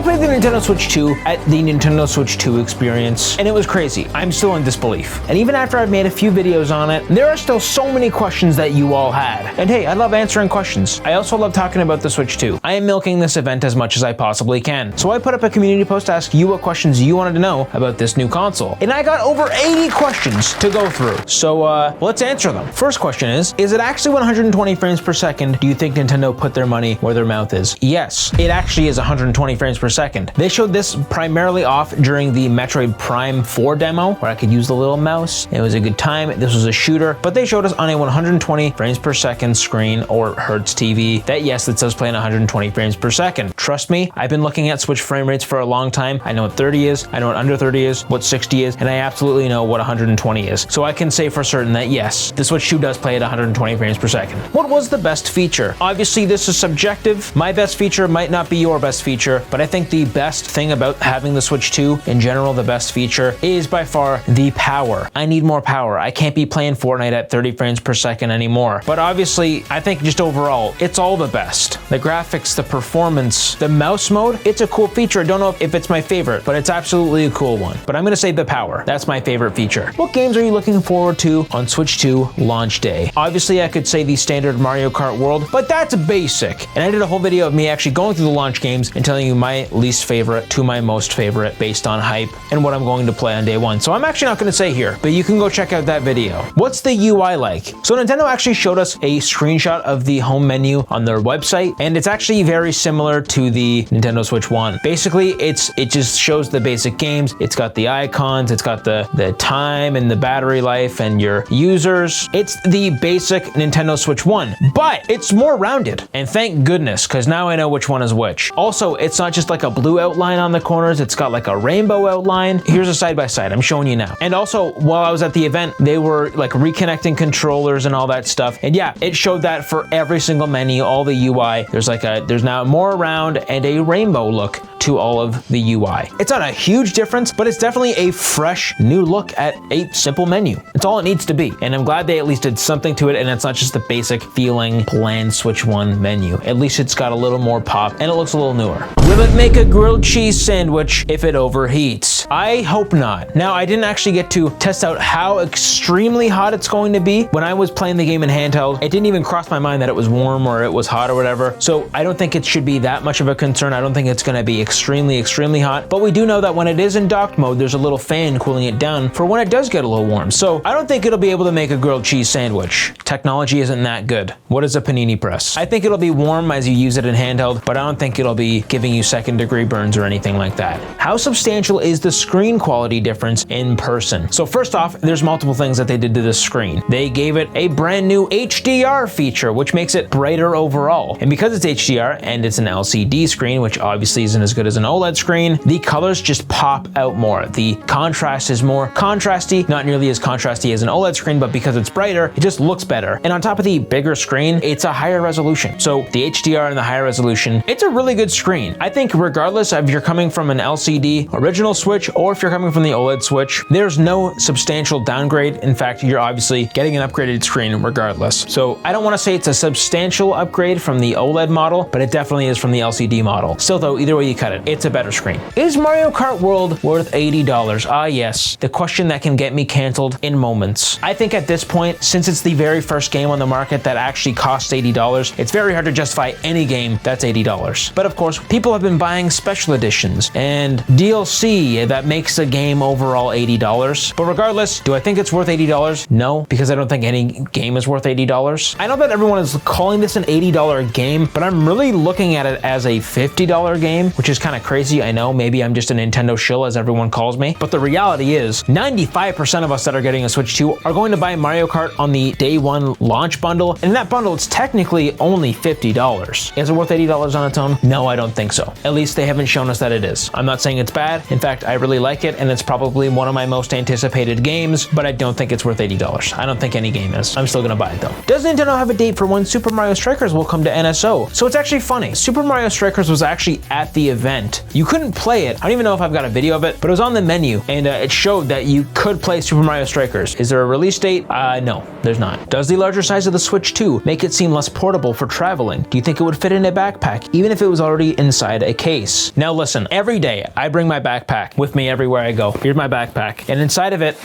played the Nintendo Switch 2 at the Nintendo Switch 2 experience, and it was crazy. I'm still in disbelief. And even after I've made a few videos on it, there are still so many questions that you all had. And hey, I love answering questions. I also love talking about the Switch 2. I am milking this event as much as I possibly can. So I put up a community post to ask you what questions you wanted to know about this new console. And I got over 80 questions to go through. So let's answer them. First question is it actually 120 frames per second? Do you think Nintendo put their money where their mouth is? Yes, it actually is 120 frames per second. They showed this primarily off during the Metroid Prime 4 demo, where I could use the little mouse. It was a good time. This was a shooter, but they showed us on a 120 frames per second screen, or Hertz TV, that yes, it says playing 120 frames per second. Trust me, I've been looking at Switch frame rates for a long time. I know what 30 is, I know what under 30 is, what 60 is, and I absolutely know what 120 is. So I can say for certain that yes, the Switch 2 does play at 120 frames per second. What was the best feature? Obviously, this is subjective. My best feature might not be your best feature, but I think the best thing about having the Switch 2, in general, the best feature is by far the power. I need more power. I can't be playing Fortnite at 30 frames per second anymore. But obviously, I think just overall, it's all the best. The graphics, the performance, the mouse mode, it's a cool feature. I don't know if it's my favorite, but it's absolutely a cool one. But I'm gonna say the power. That's my favorite feature. What games are you looking forward to on Switch 2 launch day? Obviously, I could say the standard Mario Kart World, but that's basic. And I did a whole video of me actually going through the launch games and telling you my least favorite to my most favorite based on hype and what I'm going to play on day one. So I'm actually not gonna say here, but you can go check out that video. What's the UI like? So Nintendo actually showed us a screenshot of the home menu on their website, and it's actually very similar to the Nintendo Switch 1. Basically, it just shows the basic games. It's got the icons, it's got the time and the battery life and your users. It's the basic Nintendo Switch 1, but it's more rounded. And thank goodness, because now I know which one is which. Also, it's not just like a blue outline on the corners, it's got like a rainbow outline. Here's a side-by-side, I'm showing you now. And also, while I was at the event, they were like reconnecting controllers and all that stuff. And yeah, it showed that for every single menu, all the UI. There's now more round and a rainbow look to all of the UI. It's not a huge difference, but it's definitely a fresh new look at a simple menu. It's all it needs to be. And I'm glad they at least did something to it, and it's not just the basic feeling bland Switch 1 menu. At least it's got a little more pop and it looks a little newer. Will it make a grilled cheese sandwich if it overheats? I hope not. Now, I didn't actually get to test out how extremely hot it's going to be. When I was playing the game in handheld, it didn't even cross my mind that it was warm or it was hot or whatever. So I don't think it should be that much of a concern. I don't think it's gonna be extremely hot, but we do know that when it is in docked mode, there's a little fan cooling it down for when it does get a little warm. So I don't think it'll be able to make a grilled cheese sandwich. Technology isn't that good. What is a panini press? I think it'll be warm as you use it in handheld, but I don't think it'll be giving you second-degree burns or anything like that. How substantial is the screen quality difference in person? So first off, there's multiple things that they did to this screen. They gave it a brand new HDR feature, which makes it brighter overall. And because it's HDR and it's an LCD screen, which obviously isn't as good as an OLED screen, the colors just pop out more. The contrast is more contrasty, not nearly as contrasty as an OLED screen, but because it's brighter, it just looks better. And on top of the bigger screen, it's a higher resolution. So the HDR and the higher resolution, it's a really good screen. I think regardless of if you're coming from an LCD original Switch or if you're coming from the OLED Switch, there's no substantial downgrade. In fact, you're obviously getting an upgraded screen regardless. So I don't want to say it's a substantial upgrade from the OLED model, but it definitely is from the LCD model. Still though, either way you cut it, it's a better screen. Is Mario Kart World worth $80? Ah yes, the question that can get me canceled in moments. I think at this point, since it's the very first game on the market that actually costs $80, it's very hard to justify any game that's $80. But of course, people have been buying special editions and DLC that makes a game overall $80. But regardless, do I think it's worth $80? No, because I don't think any game is worth $80. I know that everyone is calling this an $80 game, but I'm really looking at it as a $50 game, which is kind of crazy. I know maybe I'm just a Nintendo shill as everyone calls me, but the reality is 95% of us that are getting a Switch 2 are going to buy Mario Kart on the day one launch bundle. And in that bundle, it's technically only $50. Is it worth $80 on its own? No, I don't think so. At least they haven't shown us that it is. I'm not saying it's bad. In fact, I really like it, and it's probably one of my most anticipated games, but I don't think it's worth $80. I don't think any game is. I'm still gonna buy it though. Does Nintendo have a date for when Super Mario Strikers will come to NSO? So it's actually funny. Super Mario Strikers was actually at the event event. You couldn't play it. I don't even know if I've got a video of it, but it was on the menu, and it showed that you could play Super Mario Strikers. Is there a release date? No, there's not. Does the larger size of the Switch 2 make it seem less portable for traveling? Do you think it would fit in a backpack, even if it was already inside a case? Now listen, every day I bring my backpack with me everywhere I go. Here's my backpack, and inside of it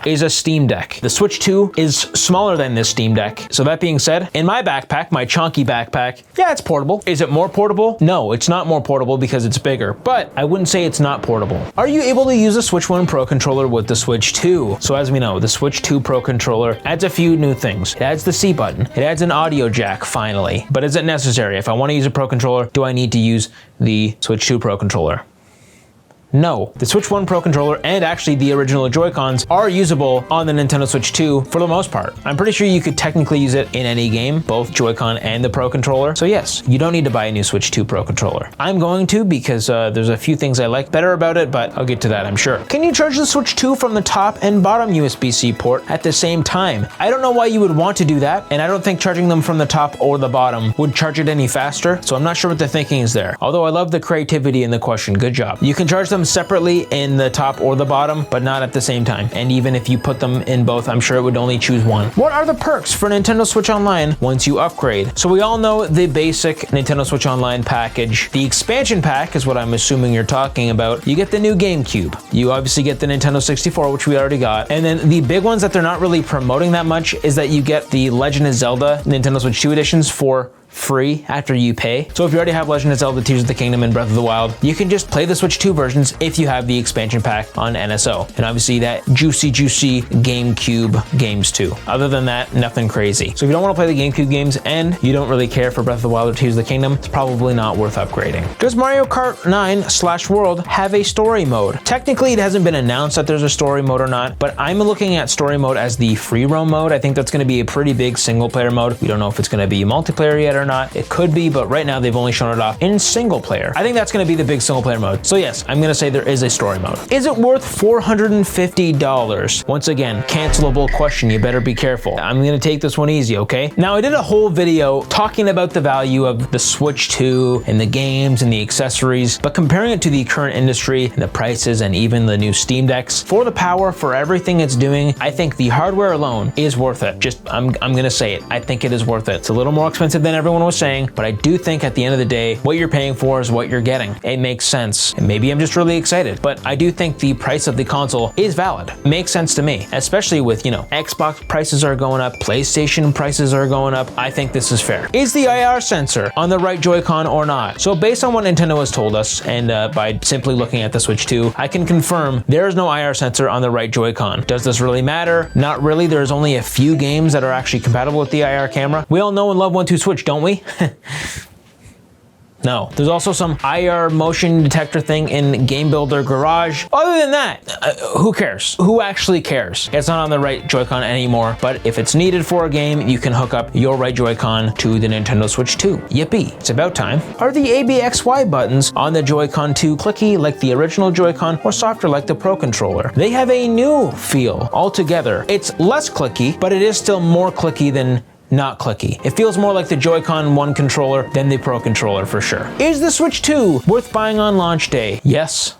is a Steam Deck. The Switch 2 is smaller than this Steam Deck. So that being said, in my backpack, my chunky backpack, yeah, it's portable. Is it more portable? No, it's not more portable because it's bigger, but I wouldn't say it's not portable. Are you able to use a Switch 1 Pro controller with the Switch 2? So as we know, the Switch 2 Pro controller adds a few new things. It adds the C button. It adds an audio jack, finally. But is it necessary? If I want to use a Pro controller, do I need to use the Switch 2 Pro controller? No. The Switch 1 Pro controller and actually the original Joy-Cons are usable on the Nintendo Switch 2 for the most part. I'm pretty sure you could technically use it in any game, both Joy-Con and the Pro controller. So yes, you don't need to buy a new Switch 2 Pro controller. I'm going to because there's a few things I like better about it, but I'll get to that, I'm sure. Can you charge the Switch 2 from the top and bottom USB-C port at the same time? I don't know why you would want to do that, and I don't think charging them from the top or the bottom would charge it any faster, so I'm not sure what the thinking is there. Although I love the creativity in the question, good job. You can charge them separately in the top or the bottom, but not at the same time. And even if you put them in both, I'm sure it would only choose one. What are the perks for Nintendo Switch Online once you upgrade? So we all know the basic Nintendo Switch Online package. The expansion pack is what I'm assuming you're talking about. You get the new GameCube. You obviously get the Nintendo 64, which we already got. And then the big ones that they're not really promoting that much is that you get the Legend of Zelda Nintendo Switch 2 editions for free after you pay. So if you already have Legend of Zelda Tears of the Kingdom and Breath of the Wild, you can just play the Switch 2 versions if you have the expansion pack on NSO. And obviously that juicy GameCube games too. Other than that, nothing crazy. So if you don't want to play the GameCube games and you don't really care for Breath of the Wild or Tears of the Kingdom, it's probably not worth upgrading. Does Mario Kart 9/World have a story mode? Technically, it hasn't been announced that there's a story mode or not, but I'm looking at story mode as the free roam mode. I think that's going to be a pretty big single player mode. We don't know if it's going to be multiplayer yet or not. It could be, but right now they've only shown it off in single player. I think that's going to be the big single player mode. So yes, I'm going to say there is a story mode. Is it worth $450? Once again, cancelable question. You better be careful. I'm going to take this one easy, okay? Now, I did a whole video talking about the value of the Switch 2 and the games and the accessories, but comparing it to the current industry and the prices and even the new Steam Decks, for the power, for everything it's doing, I think the hardware alone is worth it. I'm going to say it. I think it is worth it. It's a little more expensive than everyone was saying, but I do think at the end of the day, what you're paying for is what you're getting. It makes sense. And maybe I'm just really excited, but I do think the price of the console is valid. Makes sense to me, especially with, Xbox prices are going up, PlayStation prices are going up. I think this is fair. Is the IR sensor on the right Joy-Con or not? So based on what Nintendo has told us, and by simply looking at the Switch 2, I can confirm there is no IR sensor on the right Joy-Con. Does this really matter? Not really. There's only a few games that are actually compatible with the IR camera. We all know and love 1-2 Switch, don't we? No. There's also some IR motion detector thing in Game Builder Garage. Other than that, who cares? Who actually cares? It's not on the right Joy-Con anymore, but if it's needed for a game, you can hook up your right Joy-Con to the Nintendo Switch 2. Yippee. It's about time. Are the ABXY buttons on the Joy-Con 2 clicky like the original Joy-Con or softer like the Pro controller? They have a new feel altogether. It's less clicky, but it is still more clicky than not clicky. It feels more like the Joy-Con 1 controller than the Pro controller for sure. Is the Switch 2 worth buying on launch day? Yes.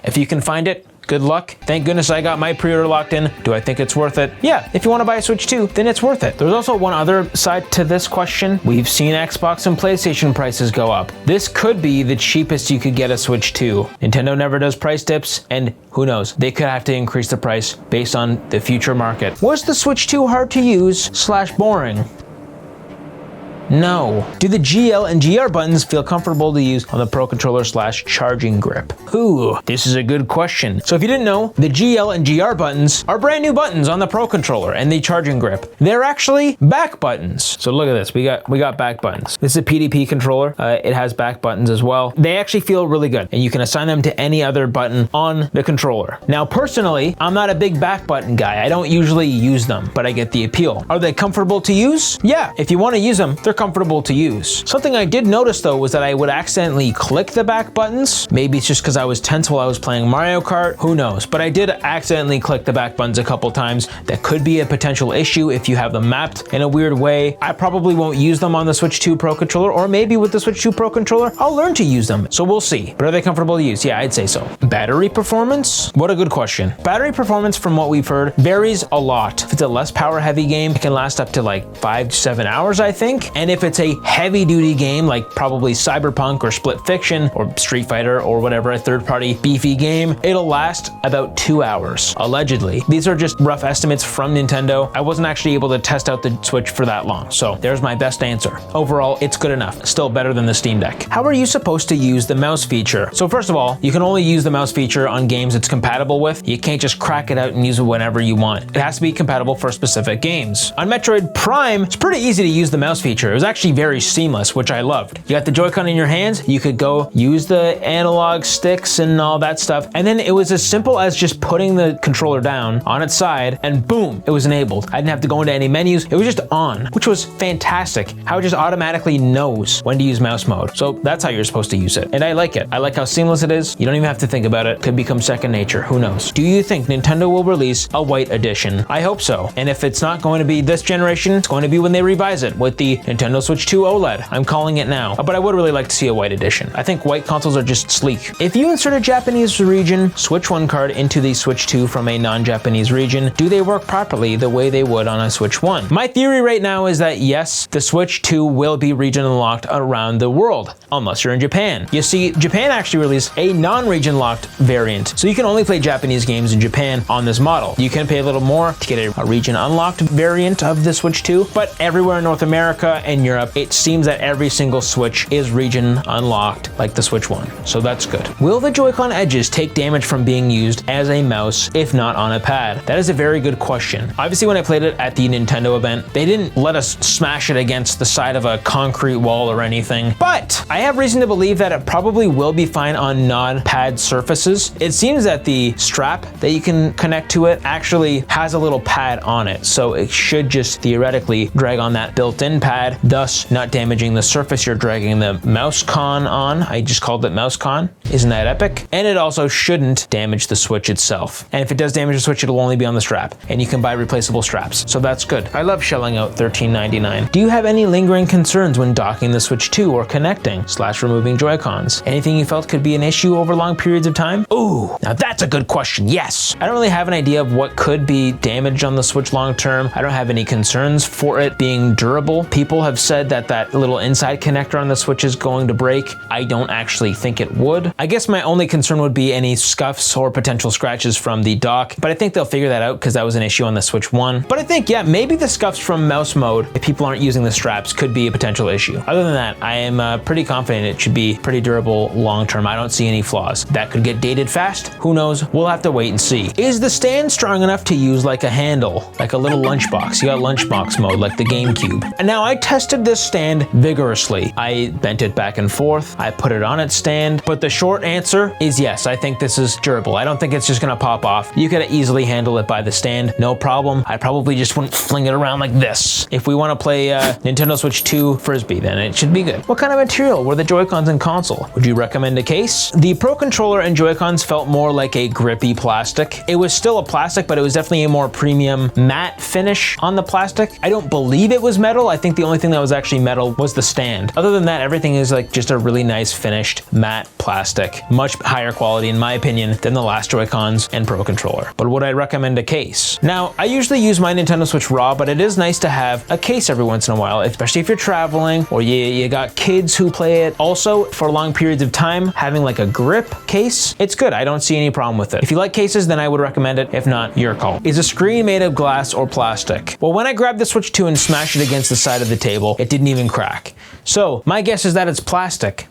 If you can find it, good luck. Thank goodness I got my pre-order locked in. Do I think it's worth it? Yeah, if you want to buy a Switch 2, then it's worth it. There's also one other side to this question. We've seen Xbox and PlayStation prices go up. This could be the cheapest you could get a Switch 2. Nintendo never does price dips, and who knows, they could have to increase the price based on the future market. Was the Switch 2 hard to use / boring? No. Do the GL and GR buttons feel comfortable to use on the Pro controller / charging grip? Ooh, this is a good question. So if you didn't know, the GL and GR buttons are brand new buttons on the Pro controller and the charging grip. They're actually back buttons. So look at this, we got back buttons. This is a PDP controller. It has back buttons as well. They actually feel really good, and you can assign them to any other button on the controller. Now, personally, I'm not a big back button guy. I don't usually use them, but I get the appeal. Are they comfortable to use? Yeah, if you want to use them, they're comfortable to use. Something I did notice though was that I would accidentally click the back buttons. Maybe it's just because I was tense while I was playing Mario Kart, who knows? But I did accidentally click the back buttons a couple times. That could be a potential issue if you have them mapped in a weird way. I probably won't use them on the Switch 2 Pro controller, or maybe with the Switch 2 Pro controller, I'll learn to use them. So we'll see. But are they comfortable to use? Yeah, I'd say so. Battery performance? What a good question. Battery performance, from what we've heard, varies a lot. If it's a less power heavy game, it can last up to like 5 to 7 hours, I think. And if it's a heavy duty game, like probably Cyberpunk or Split Fiction or Street Fighter or whatever, a third party beefy game, it'll last about 2 hours, allegedly. These are just rough estimates from Nintendo. I wasn't actually able to test out the Switch for that long. So there's my best answer. Overall, it's good enough. Still better than the Steam Deck. How are you supposed to use the mouse feature? So first of all, you can only use the mouse feature on games it's compatible with. You can't just crack it out and use it whenever you want. It has to be compatible for specific games. On Metroid Prime, it's pretty easy to use the mouse feature. It was actually very seamless, which I loved. You got the Joy-Con in your hands, you could go use the analog sticks and all that stuff, and then it was as simple as just putting the controller down on its side, and boom, it was enabled. I didn't have to go into any menus. It was just on, which was fantastic. How it just automatically knows when to use mouse mode. So that's how you're supposed to use it. And I like it. I like how seamless it is. You don't even have to think about it. Could become second nature. Who knows? Do you think Nintendo will release a white edition? I hope so. And if it's not going to be this generation, it's going to be when they revise it with the Nintendo Switch 2 OLED. I'm calling it now. But I would really like to see a white edition. I think white consoles are just sleek. If you insert a Japanese region Switch 1 card into the Switch 2 from a non-Japanese region, do they work properly the way they would on a Switch 1? My theory right now is that yes, the Switch 2 will be region unlocked around the world, unless you're in Japan. You see, Japan actually released a non-region locked variant, so you can only play Japanese games in Japan on this model. You can pay a little more to get a region unlocked variant of the Switch 2, but everywhere in North America and Europe, it seems that every single Switch is region unlocked like the Switch 1, so that's good. Will the Joy-Con edges take damage from being used as a mouse if not on a pad? That is a very good question. Obviously, when I played it at the Nintendo event, they didn't let us smash it against the side of a concrete wall or anything, but I have reason to believe that it probably will be fine on non-pad surfaces. It seems that the strap that you can connect to it actually has a little pad on it, so it should just theoretically drag on that built-in pad, thus not damaging the surface you're dragging the mouse con on. I just called it mouse con. Isn't that epic? And it also shouldn't damage the Switch itself. And if it does damage the Switch, it'll only be on the strap, and you can buy replaceable straps, so that's good. I love shelling out $13.99. Do you have any lingering concerns when docking the Switch 2 or connecting/removing Joy-Cons? Anything you felt could be an issue over long periods of time? Ooh, now that's a good question. Yes. I don't really have an idea of what could be damaged on the Switch long term. I don't have any concerns for it being durable. People have said that that little inside connector on the Switch is going to break. I don't actually think it would. I guess my only concern would be any scuffs or potential scratches from the dock, but I think they'll figure that out because that was an issue on the Switch 1. But I think, yeah, maybe the scuffs from mouse mode, if people aren't using the straps, could be a potential issue. Other than that, I am pretty confident it should be pretty durable long term. I don't see any flaws. That could get dated fast. Who knows? We'll have to wait and see. Is the stand strong enough to use like a handle, like a little lunchbox? You got lunchbox mode like the GameCube. And now I tested this stand vigorously. I bent it back and forth. I put it on its stand, but the short answer is yes, I think this is durable. I don't think it's just gonna pop off. You could easily handle it by the stand, no problem. I probably just wouldn't fling it around like this. If we wanna play Nintendo Switch 2 Frisbee, then it should be good. What kind of material were the Joy-Cons in console? Would you recommend a case? The Pro Controller and Joy-Cons felt more like a grippy plastic. It was still a plastic, but it was definitely a more premium matte finish on the plastic. I don't believe it was metal. I think the only thing that was actually metal was the stand. Other than that, everything is like just a really nice finished matte plastic. Much higher quality, in my opinion, than the last Joy-Cons and Pro Controller. But would I recommend a case? Now, I usually use my Nintendo Switch raw, but it is nice to have a case every once in a while, especially if you're traveling or you got kids who play it. Also, for long periods of time, having like a grip case, it's good. I don't see any problem with it. If you like cases, then I would recommend it. If not, your call. Is a screen made of glass or plastic? Well, when I grabbed the Switch 2 and smashed it against the side of the table, it didn't even crack. So my guess is that it's plastic.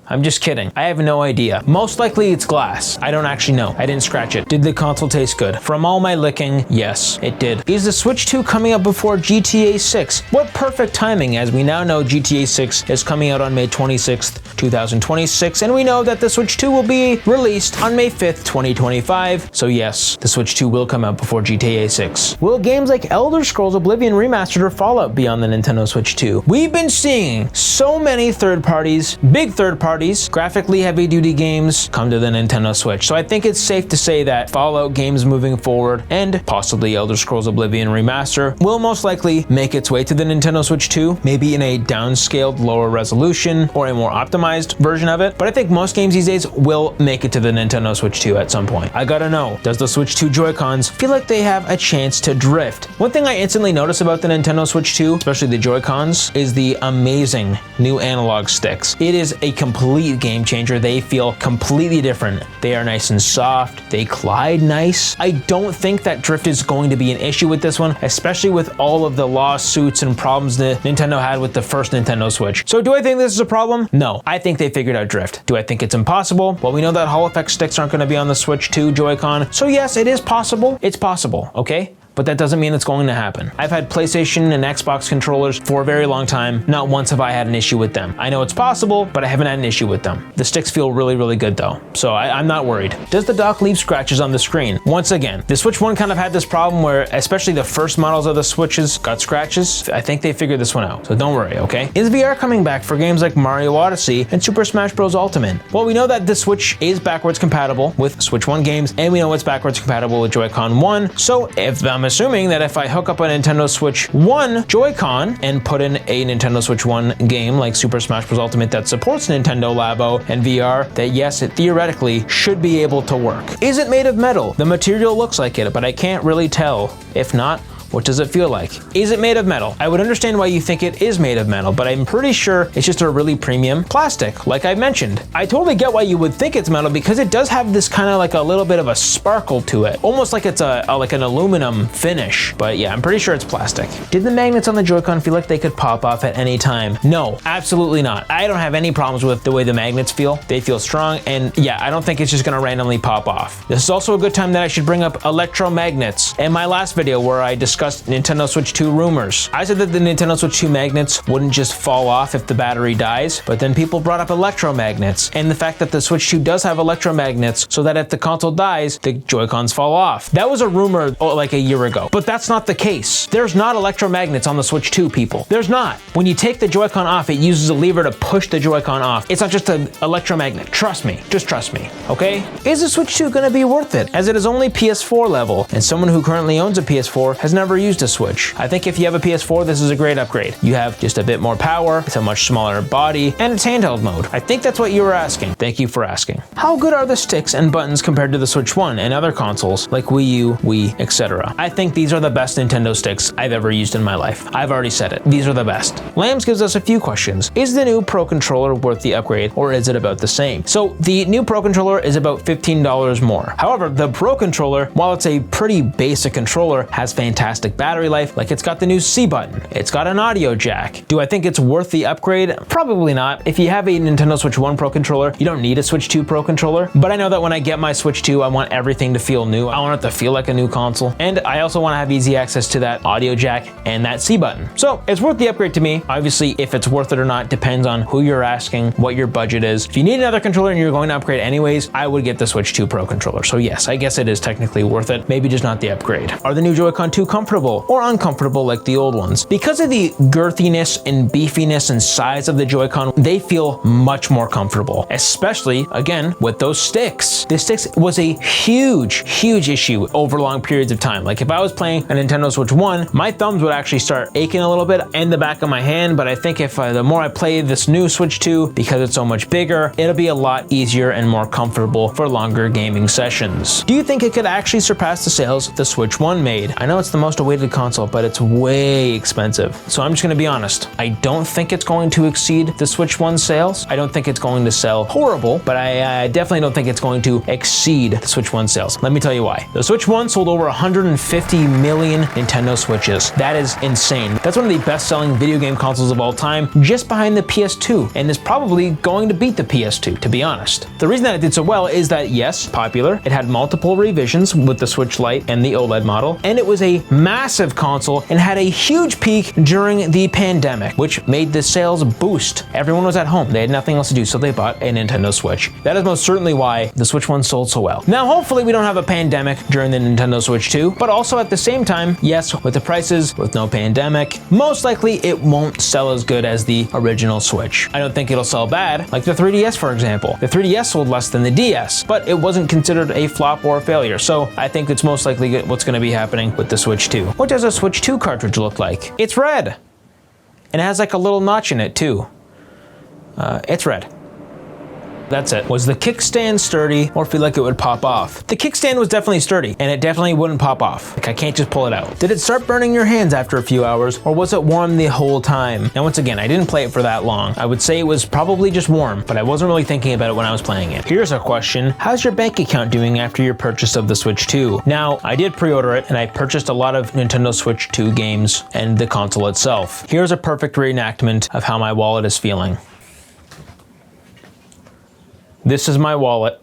I'm just kidding. I have no idea. Most likely it's glass. I don't actually know. I didn't scratch it. Did the console taste good? From all my licking, yes, it did. Is the Switch 2 coming out before GTA 6? What perfect timing, as we now know GTA 6 is coming out on May 26th, 2026, and we know that the Switch 2 will be released on May 5th, 2025. So yes, the Switch 2 will come out before GTA 6. Will games like Elder Scrolls Oblivion Remastered or Fallout be on the Nintendo Switch 2? We've been seeing so many third parties, big third parties, graphically heavy duty games come to the Nintendo Switch. So I think it's safe to say that Fallout games moving forward and possibly Elder Scrolls Oblivion Remaster will most likely make its way to the Nintendo Switch 2, maybe in a downscaled, lower resolution or a more optimized version of it. But I think most games these days will make it to the Nintendo Switch 2 at some point. I gotta know, does the Switch 2 Joy-Cons feel like they have a chance to drift? One thing I instantly notice about the Nintendo Switch 2, especially the Joy-Cons, is the amazing new analog sticks. It is a complete game changer. They feel completely different. They are nice and soft. They glide nice. I don't think that drift is going to be an issue with this one, especially with all of the lawsuits and problems that Nintendo had with the first Nintendo Switch. So do I think this is a problem? No. I think they figured out drift. Do I think it's impossible? Well, we know that Hall effect sticks aren't going to be on the Switch 2 Joy-Con. So yes, it is possible. It's possible, okay? But that doesn't mean it's going to happen. I've had PlayStation and Xbox controllers for a very long time. Not once have I had an issue with them. I know it's possible, but I haven't had an issue with them. The sticks feel really, really good though, so I'm not worried. Does the dock leave scratches on the screen? Once again, the Switch 1 kind of had this problem where, especially the first models of the Switches got scratches. I think they figured this one out, so don't worry, okay? Is VR coming back for games like Mario Odyssey and Super Smash Bros. Ultimate? Well, we know that the Switch is backwards compatible with Switch 1 games, and we know it's backwards compatible with Joy-Con 1, so if I'm assuming that if I hook up a Nintendo Switch 1 Joy-Con and put in a Nintendo Switch 1 game like Super Smash Bros. Ultimate that supports Nintendo Labo and VR, that yes, it theoretically should be able to work. Is it made of metal? The material looks like it, but I can't really tell. If not, what does it feel like? Is it made of metal? I would understand why you think it is made of metal, but I'm pretty sure it's just a really premium plastic, like I mentioned. I totally get why you would think it's metal because it does have this kind of like a little bit of a sparkle to it. Almost like it's like an aluminum finish, but yeah, I'm pretty sure it's plastic. Did the magnets on the Joy-Con feel like they could pop off at any time? No, absolutely not. I don't have any problems with the way the magnets feel. They feel strong, and yeah, I don't think it's just gonna randomly pop off. This is also a good time that I should bring up electromagnets. In my last video where I discussed Nintendo Switch 2 rumors, I said that the Nintendo Switch 2 magnets wouldn't just fall off if the battery dies, but then people brought up electromagnets, and the fact that the Switch 2 does have electromagnets so that if the console dies, the Joy-Cons fall off. That was a rumor like a year ago, but that's not the case. There's not electromagnets on the Switch 2, people. There's not. When you take the Joy-Con off, it uses a lever to push the Joy-Con off. It's not just an electromagnet. Trust me. Just trust me, okay? Is the Switch 2 gonna be worth it, as it is only PS4 level, and someone who currently owns a PS4 has never used a Switch? I think if you have a PS4, this is a great upgrade. You have just a bit more power, it's a much smaller body, and it's handheld mode. I think that's what you were asking. Thank you for asking. How good are the sticks and buttons compared to the Switch 1 and other consoles like Wii U, Wii, etc.? I think these are the best Nintendo sticks I've ever used in my life. I've already said it. These are the best. Lambs gives us a few questions. Is the new Pro Controller worth the upgrade, or is it about the same? So the new Pro Controller is about $15 more. However, the Pro Controller, while it's a pretty basic controller, has fantastic battery life. Like, it's got the new C button, it's got an audio jack. Do I think it's worth the upgrade? Probably not. If you have a Nintendo Switch 1 Pro Controller, you don't need a Switch 2 Pro Controller. But I know that when I get my Switch 2, I want everything to feel new. I want it to feel like a new console. And I also want to have easy access to that audio jack and that C button. So it's worth the upgrade to me. Obviously, if it's worth it or not depends on who you're asking, what your budget is. If you need another controller and you're going to upgrade anyways, I would get the Switch 2 Pro Controller. So yes, I guess it is technically worth it. Maybe just not the upgrade. Are the new Joy-Con too comfortable or uncomfortable like the old ones? Because of the girthiness and beefiness and size of the Joy-Con, they feel much more comfortable, especially again with those sticks. The sticks was a huge issue over long periods of time. Like if I was playing a Nintendo Switch 1, my thumbs would actually start aching a little bit and the back of my hand, but I think if the more I play this new Switch 2, because it's so much bigger, it'll be a lot easier and more comfortable for longer gaming sessions. Do you think it could actually surpass the sales the Switch 1 made? I know it's the most most awaited console, but it's way expensive. So I'm just gonna be honest. I don't think it's going to exceed the Switch 1 sales. I don't think it's going to sell horrible, but I definitely don't think it's going to exceed the Switch 1 sales. Let me tell you why. The Switch 1 sold over 150 million Nintendo Switches. That is insane. That's one of the best-selling video game consoles of all time, just behind the PS2, and is probably going to beat the PS2, to be honest. The reason that it did so well is that, yes, popular, it had multiple revisions with the Switch Lite and the OLED model, and it was a massive console and had a huge peak during the pandemic, which made the sales boost. Everyone was at home. They had nothing else to do, so they bought a Nintendo Switch. That is most certainly why the Switch 1 sold so well. Now, hopefully we don't have a pandemic during the Nintendo Switch 2, but also at the same time, yes, with the prices, with no pandemic, most likely it won't sell as good as the original Switch. I don't think it'll sell bad, like the 3DS, for example. The 3DS sold less than the DS, but it wasn't considered a flop or a failure, so I think it's most likely what's going to be happening with the Switch 2. What does a Switch 2 cartridge look like? It's red, and it has like a little notch in it too. It's red. That's it. Was the kickstand sturdy or feel like it would pop off? The kickstand was definitely sturdy, and it definitely wouldn't pop off. Like, I can't just pull it out. Did it start burning your hands after a few hours, or was it warm the whole time? Now, once again, I didn't play it for that long. I would say it was probably just warm, but I wasn't really thinking about it when I was playing it. Here's a question. How's your bank account doing after your purchase of the Switch 2? Now, I did pre-order it, and I purchased a lot of Nintendo Switch 2 games and the console itself. Here's a perfect reenactment of how my wallet is feeling. This is my wallet.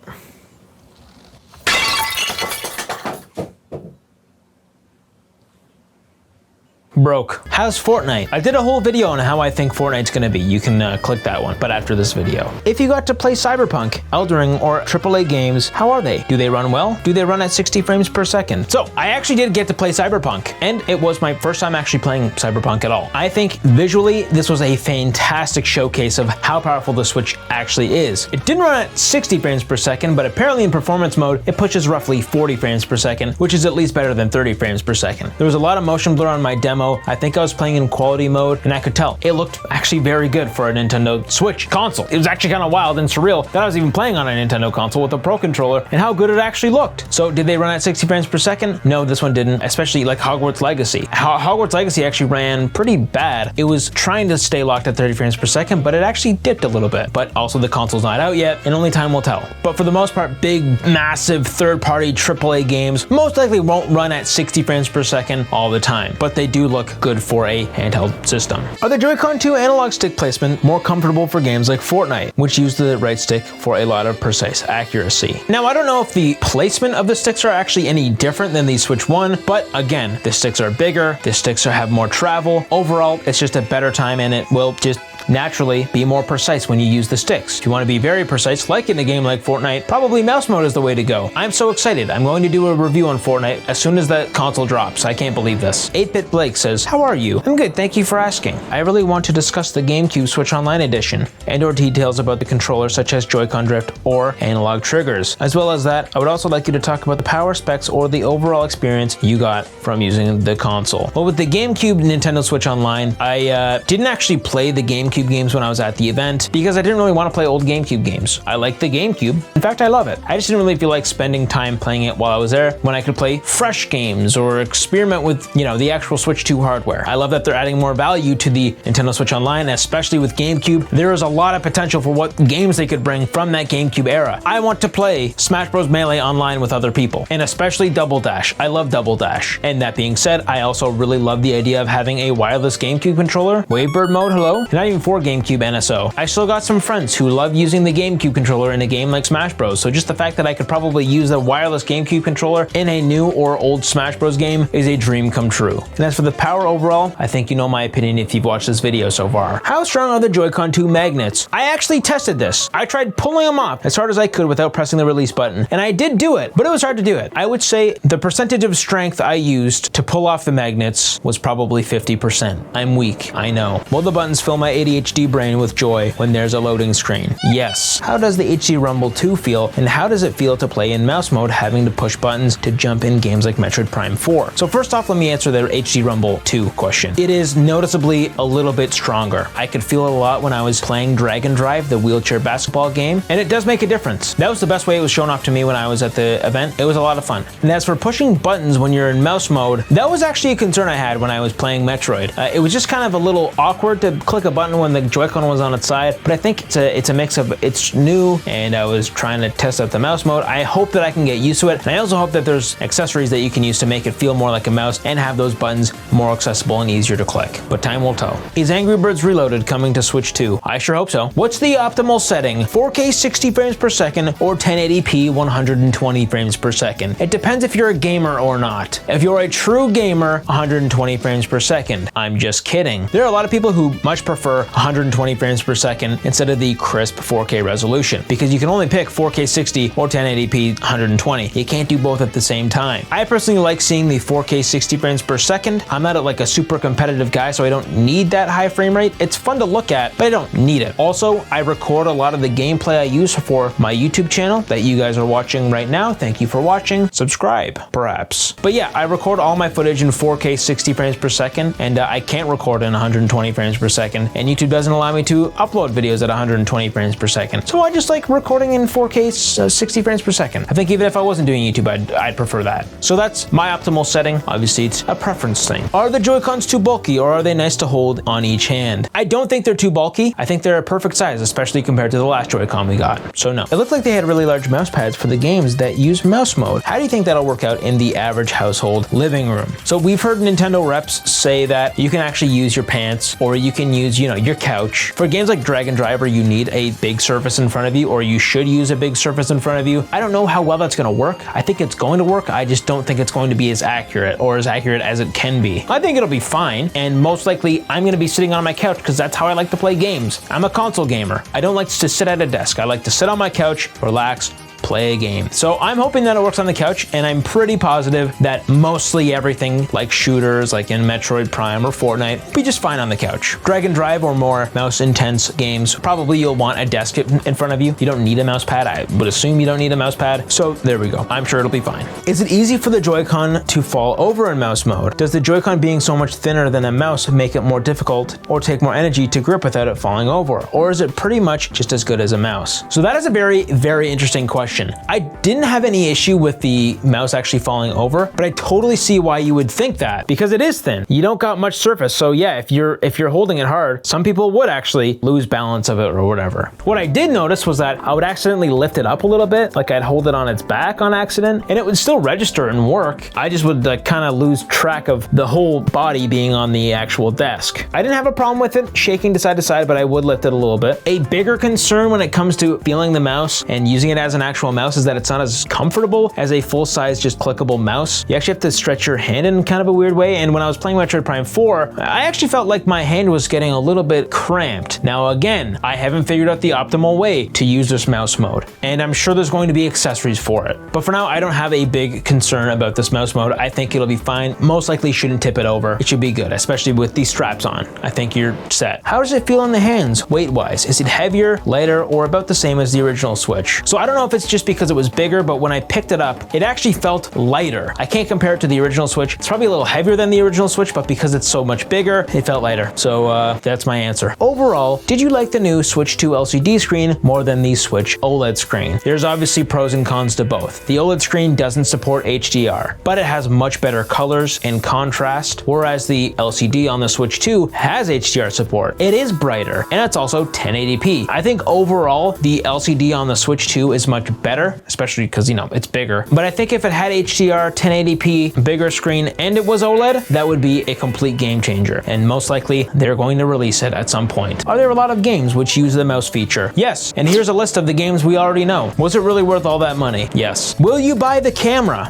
Broke. How's Fortnite? I did a whole video on how I think Fortnite's gonna be. You can click that one, but after this video. If you got to play Cyberpunk, Elden Ring, or AAA games, how are they? Do they run well? Do they run at 60 frames per second? So, I actually did get to play Cyberpunk, and it was my first time actually playing Cyberpunk at all. I think visually, this was a fantastic showcase of how powerful the Switch actually is. It didn't run at 60 frames per second, but apparently in performance mode, it pushes roughly 40 frames per second, which is at least better than 30 frames per second. There was a lot of motion blur on my demo. I think I was playing in quality mode, and I could tell it looked actually very good for a Nintendo Switch console. It was actually kind of wild and surreal that I was even playing on a Nintendo console with a Pro controller and how good it actually looked. So did they run at 60 frames per second? No, this one didn't, especially like Hogwarts Legacy. Hogwarts Legacy actually ran pretty bad. It was trying to stay locked at 30 frames per second, but it actually dipped a little bit. But also the console's not out yet, and only time will tell. But for the most part, big, massive, third-party AAA games most likely won't run at 60 frames per second all the time, but they do look good for a handheld system. Are the Joy-Con 2 analog stick placement more comfortable for games like Fortnite, which use the right stick for a lot of precise accuracy? Now, I don't know if the placement of the sticks are actually any different than the Switch 1, but again, the sticks are bigger, the sticks have more travel. Overall, it's just a better time, and it will just naturally be more precise when you use the sticks. If you want to be very precise, like in a game like Fortnite, probably mouse mode is the way to go. I'm so excited. I'm going to do a review on Fortnite as soon as that console drops. I can't believe this. 8-Bit Blake says, how are you? I'm good, thank you for asking. I really want to discuss the GameCube Switch Online Edition and/or details about the controller such as Joy-Con drift or analog triggers. As well as that, I would also like you to talk about the power specs or the overall experience you got from using the console. Well, with the GameCube Nintendo Switch Online, I didn't actually play the GameCube games when I was at the event because I didn't really want to play old GameCube games. I like the GameCube. In fact, I love it. I just didn't really feel like spending time playing it while I was there when I could play fresh games or experiment with, the actual Switch 2 hardware. I love that they're adding more value to the Nintendo Switch Online, especially with GameCube. There is a lot of potential for what games they could bring from that GameCube era. I want to play Smash Bros. Melee online with other people, and especially Double Dash. I love Double Dash. And that being said, I also really love the idea of having a wireless GameCube controller. Wavebird mode, hello? Not even for GameCube NSO. I still got some friends who love using the GameCube controller in a game like Smash Bros. So just the fact that I could probably use the wireless GameCube controller in a new or old Smash Bros. Game is a dream come true. And as for the power overall, I think you know my opinion if you've watched this video so far. How strong are the Joy-Con 2 magnets? I actually tested this. I tried pulling them off as hard as I could without pressing the release button, and I did do it, but it was hard to do it. I would say the percentage of strength I used to pull off the magnets was probably 50%. I'm weak, I know. Will the buttons fill my ADHD brain with joy when there's a loading screen? Yes. How does the HD Rumble 2 feel, and how does it feel to play in mouse mode having to push buttons to jump in games like Metroid Prime 4? So first off, let me answer the HD Rumble Control 2 question. It is noticeably a little bit stronger. I could feel it a lot when I was playing Drag and Drive, the wheelchair basketball game, and it does make a difference. That was the best way it was shown off to me when I was at the event. It was a lot of fun. And as for pushing buttons when you're in mouse mode, that was actually a concern I had when I was playing Metroid. It was just kind of a little awkward to click a button when the Joy-Con was on its side, but I think it's a mix of it's new and I was trying to test out the mouse mode. I hope that I can get used to it, and I also hope that there's accessories that you can use to make it feel more like a mouse and have those buttons more accessible and easier to click. But time will tell. Is Angry Birds Reloaded coming to Switch 2? I sure hope so. What's the optimal setting? 4K 60 frames per second or 1080p 120 frames per second? It depends if you're a gamer or not. If you're a true gamer, 120 frames per second. I'm just kidding. There are a lot of people who much prefer 120 frames per second instead of the crisp 4K resolution, because you can only pick 4K 60 or 1080p 120. You can't do both at the same time. I personally like seeing the 4K 60 frames per second. I'm not like a super competitive guy, so I don't need that high frame rate. It's fun to look at, but I don't need it. Also, I record a lot of the gameplay I use for my YouTube channel that you guys are watching right now. Thank you for watching. Subscribe, perhaps. But yeah, I record all my footage in 4K 60 frames per second, and I can't record in 120 frames per second, and YouTube doesn't allow me to upload videos at 120 frames per second. So I just like recording in 4K 60 frames per second. I think even if I wasn't doing YouTube, I'd prefer that. So that's my optimal setting. Obviously, it's a preference thing. Are the Joy-Cons too bulky, or are they nice to hold on each hand? I don't think they're too bulky. I think they're a perfect size, especially compared to the last Joy-Con we got. So no. It looked like they had really large mouse pads for the games that use mouse mode. How do you think that'll work out in the average household living room? So we've heard Nintendo reps say that you can actually use your pants, or you can use, your couch. For games like Drag and Drive where you need a big surface in front of you, or you should use a big surface in front of you, I don't know how well that's gonna work. I think it's going to work. I just don't think it's going to be as accurate as it can be. I think it'll be fine, and most likely I'm gonna be sitting on my couch because that's how I like to play games. I'm a console gamer. I don't like to sit at a desk. I like to sit on my couch, relax, play a game. So I'm hoping that it works on the couch, and I'm pretty positive that mostly everything like shooters like in Metroid Prime or Fortnite will be just fine on the couch. Drag and Drive or more mouse intense games, probably you'll want a desk in front of you. You don't need a mouse pad. I would assume you don't need a mouse pad. So there we go. I'm sure it'll be fine. Is it easy for the Joy-Con to fall over in mouse mode? Does the Joy-Con being so much thinner than a mouse make it more difficult or take more energy to grip without it falling over? Or is it pretty much just as good as a mouse? So that is a very, very interesting question. I didn't have any issue with the mouse actually falling over, but I totally see why you would think that, because it is thin. You don't got much surface. So yeah, if you're holding it hard, some people would actually lose balance of it or whatever. What I did notice was that I would accidentally lift it up a little bit, like I'd hold it on its back on accident, and it would still register and work. I just would kind of lose track of the whole body being on the actual desk. I didn't have a problem with it shaking to side, but I would lift it a little bit. A bigger concern when it comes to feeling the mouse and using it as an actual mouse is that it's not as comfortable as a full-size just clickable mouse. You actually have to stretch your hand in kind of a weird way, and when I was playing Metroid Prime 4, I actually felt like my hand was getting a little bit cramped. Now again, I haven't figured out the optimal way to use this mouse mode, and I'm sure there's going to be accessories for it. But for now, I don't have a big concern about this mouse mode. I think it'll be fine. Most likely shouldn't tip it over. It should be good, especially with these straps on. I think you're set. How does it feel in the hands, weight-wise? Is it heavier, lighter, or about the same as the original Switch? So I don't know if it's just because it was bigger, but when I picked it up, it actually felt lighter. I can't compare it to the original Switch. It's probably a little heavier than the original Switch, but because it's so much bigger, it felt lighter. So that's my answer. Overall, did you like the new Switch 2 LCD screen more than the Switch OLED screen? There's obviously pros and cons to both. The OLED screen doesn't support HDR, but it has much better colors and contrast, whereas the LCD on the Switch 2 has HDR support. It is brighter, and it's also 1080p. I think overall, the LCD on the Switch 2 is much better, especially because, it's bigger. But I think if it had HDR, 1080p, bigger screen, and it was OLED, that would be a complete game changer. And most likely, they're going to release it at some point. Are there a lot of games which use the mouse feature? Yes. And here's a list of the games we already know. Was it really worth all that money? Yes. Will you buy the camera?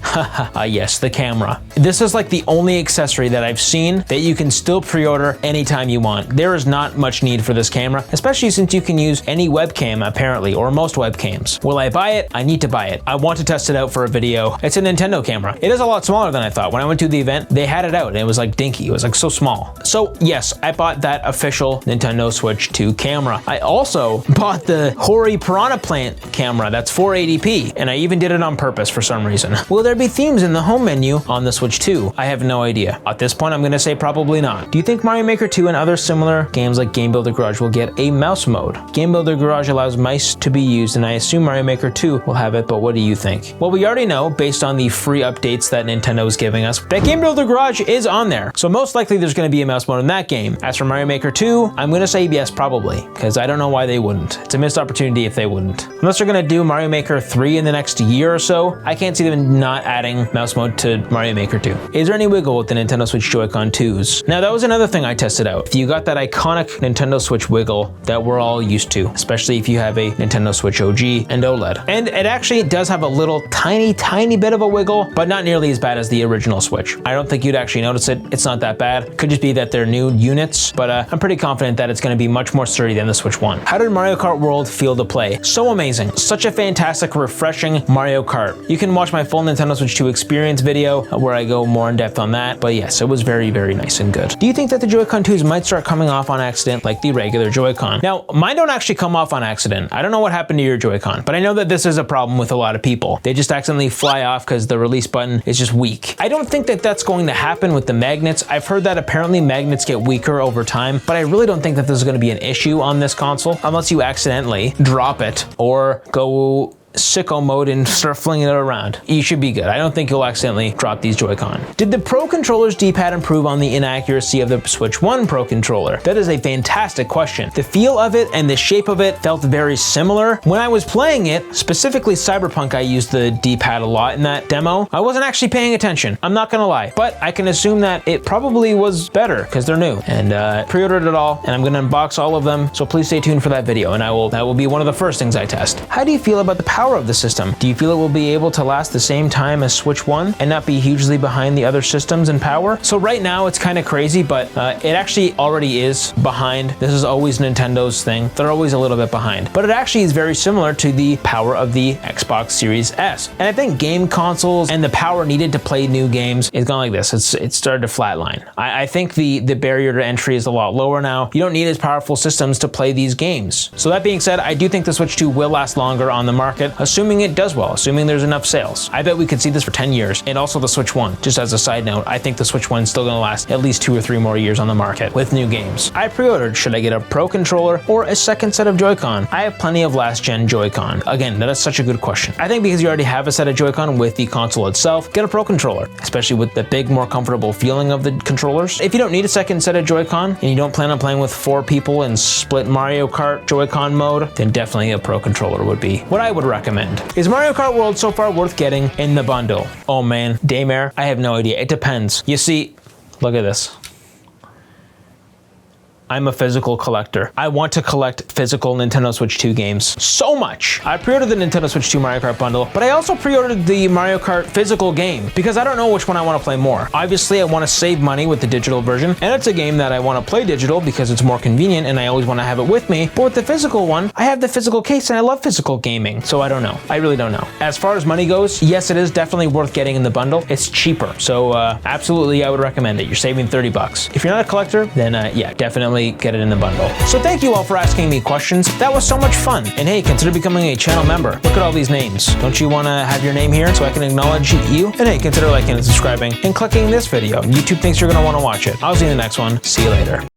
Yes, the camera. This is like the only accessory that I've seen that you can still pre-order anytime you want. There is not much need for this camera, especially since you can use any webcam apparently, or most webcams. Will I buy it. I need to buy it. I want to test it out for a video. It's a Nintendo camera. It is a lot smaller than I thought. When I went to the event, they had it out and it was like dinky. It was like so small. So yes, I bought that official Nintendo Switch 2 camera. I also bought the Hori Piranha Plant camera. That's 480p, and I even did it on purpose for some reason. Will there be themes in the home menu on the Switch 2? I have no idea. At this point, I'm gonna say probably not. Do you think Mario Maker 2 and other similar games like Game Builder Garage will get a mouse mode? Game Builder Garage allows mice to be used, and I assume Mario Maker 2 will have it, but what do you think? Well, we already know, based on the free updates that Nintendo is giving us, that Game Builder Garage is on there. So most likely there's gonna be a mouse mode in that game. As for Mario Maker 2, I'm gonna say yes, probably, because I don't know why they wouldn't. It's a missed opportunity if they wouldn't. Unless they're gonna do Mario Maker 3 in the next year or so, I can't see them not adding mouse mode to Mario Maker 2. Is there any wiggle with the Nintendo Switch Joy-Con 2s? Now that was another thing I tested out. You got that iconic Nintendo Switch wiggle that we're all used to, especially if you have a Nintendo Switch OG and OLED. And it actually does have a little tiny bit of a wiggle, but not nearly as bad as the original Switch. I don't think you'd actually notice it. It's not that bad. Could just be that they're new units, but I'm pretty confident that it's gonna be much more sturdy than the Switch 1. How did Mario Kart World feel to play? So amazing. Such a fantastic, refreshing Mario Kart. You can watch my full Nintendo Switch 2 experience video where I go more in depth on that, but yes, it was very nice and good. Do you think that the Joy-Con 2s might start coming off on accident like the regular Joy-Con? Now, mine don't actually come off on accident. I don't know what happened to your Joy-Con, but I know that this is a problem with a lot of people. They just accidentally fly off because the release button is just weak. I don't think that that's going to happen with the magnets. I've heard that apparently magnets get weaker over time, but I really don't think that this is going to be an issue on this console unless you accidentally drop it or go sicko mode and start flinging it around. You should be good. I don't think you'll accidentally drop these Joy-Con. Did the Pro Controller's D-pad improve on the inaccuracy of the Switch 1 Pro Controller? That is a fantastic question. The feel of it and the shape of it felt very similar. When I was playing it, specifically Cyberpunk, I used the D-pad a lot in that demo. I wasn't actually paying attention. I'm not gonna lie, but I can assume that it probably was better because they're new. And pre-ordered it all, and I'm gonna unbox all of them. So please stay tuned for that video, and that will be one of the first things I test. How do you feel about the power of the system? Do you feel it will be able to last the same time as Switch 1 and not be hugely behind the other systems in power? So right now it's kind of crazy, but it actually already is behind. This is always Nintendo's thing. They're always a little bit behind, but it actually is very similar to the power of the Xbox Series S. And I think game consoles and the power needed to play new games is gone like this. It's started to flatline. I think the barrier to entry is a lot lower now. You don't need as powerful systems to play these games. So that being said, I do think the Switch 2 will last longer on the market, assuming it does well, assuming there's enough sales. I bet we could see this for 10 years. And also the Switch 1. Just as a side note, I think the Switch 1 is still gonna last at least 2 or 3 more years on the market with new games. I pre-ordered, should I get a Pro Controller or a second set of Joy-Con? I have plenty of last gen Joy-Con. Again, that is such a good question. I think because you already have a set of Joy-Con with the console itself, get a Pro Controller, especially with the big, more comfortable feeling of the controllers. If you don't need a second set of Joy-Con and you don't plan on playing with 4 people in split Mario Kart Joy-Con mode, then definitely a Pro Controller would be what I would recommend. Is Mario Kart World so far worth getting in the bundle? Oh man, Daymare, I have no idea. It depends. You see, look at this. I'm a physical collector. I want to collect physical Nintendo Switch 2 games so much. I pre-ordered the Nintendo Switch 2 Mario Kart bundle, but I also pre-ordered the Mario Kart physical game because I don't know which one I want to play more. Obviously, I want to save money with the digital version, and it's a game that I want to play digital because it's more convenient and I always want to have it with me. But with the physical one, I have the physical case and I love physical gaming, so I don't know. I really don't know. As far as money goes, yes, it is definitely worth getting in the bundle. It's cheaper, so absolutely I would recommend it. You're saving 30 bucks. If you're not a collector, then yeah, definitely get it in the bundle. So thank you all for asking me questions. That was so much fun. And hey, consider becoming a channel member. Look at all these names. Don't you want to have your name here so I can acknowledge you? And hey, consider liking and subscribing and clicking this video. YouTube thinks you're going to want to watch it. I'll see you in the next one. See you later.